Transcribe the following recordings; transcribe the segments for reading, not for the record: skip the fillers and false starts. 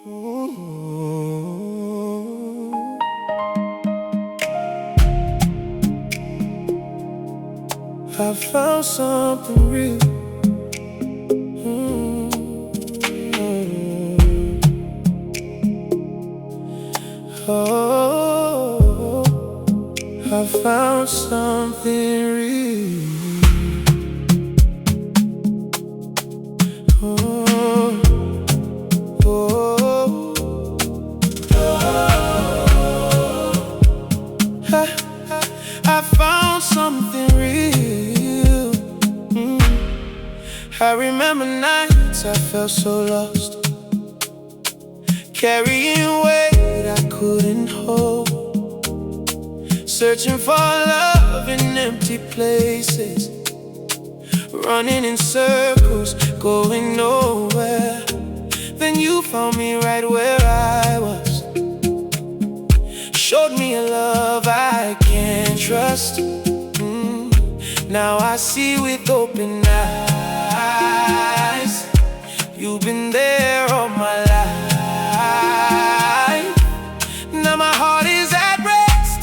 I found something real. Oh, I found something real. Oh, oh, oh. I found something real. I remember nights I felt so lost, carrying weight I couldn't hold, searching for love in empty places, running in circles, going nowhere. Then you found me right where I was, showed me a love I can't trust. Now I see with open eyes. You've been there all my life. Now my heart is at rest.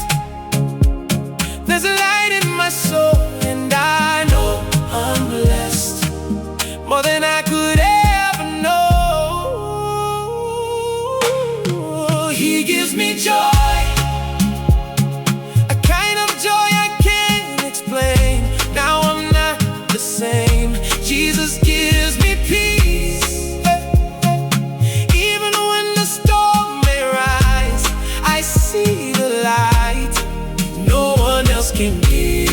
There's a light in my soul, and I know I'm blessed more than I could ever know. He gives me joy, a kind of joy I can't explain. Now I'm not the same. Jesus gives me peace. Even when the storm may rise, I see the light. No one else can give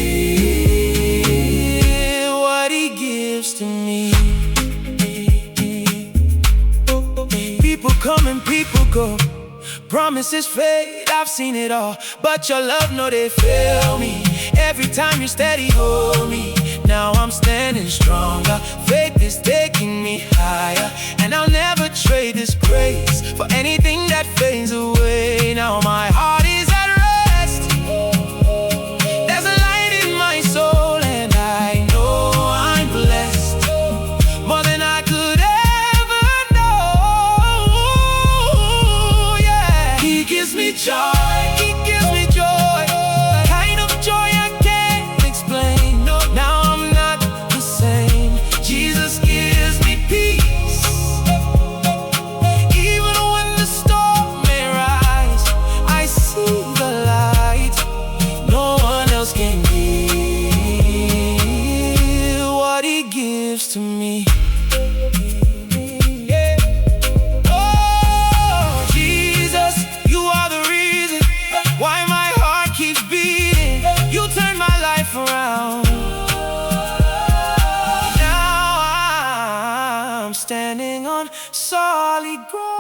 what He gives to me. People come and people go, promises fade, I've seen it all, but your love, no, they fail me. Every time you steady hold me, now I'm standing stronger. Faith is taking me higher, and I'll never trade this grace for anything that fades away. Now my heart is at rest. There's a light in my soul, and I know I'm blessed more than I could ever know. Yeah, He gives me joy. He gives me joy, a kind of joy I can't explain. Now I'm not the same. Jesus gives me peace. Even when the storm may rise, I see the light. No one else can give what He gives to me. Yeah. Oh, Jesus, You are the reason why my heart keeps beating. You turned my life around. Now I'm standing on solid ground.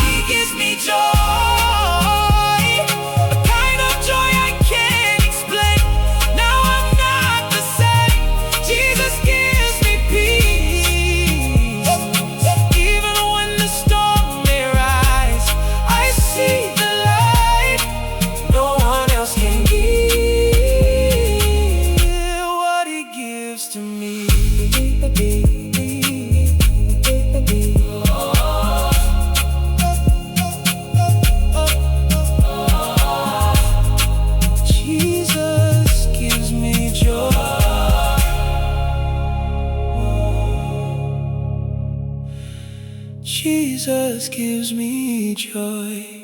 He gives me joy, a kind of joy I can't explain. Now I'm not the same. Jesus gives me peace. Even when the storm may rise, I see the light. No one else can give what He gives to me. Jesus gives me joy. Jesus gives me joy.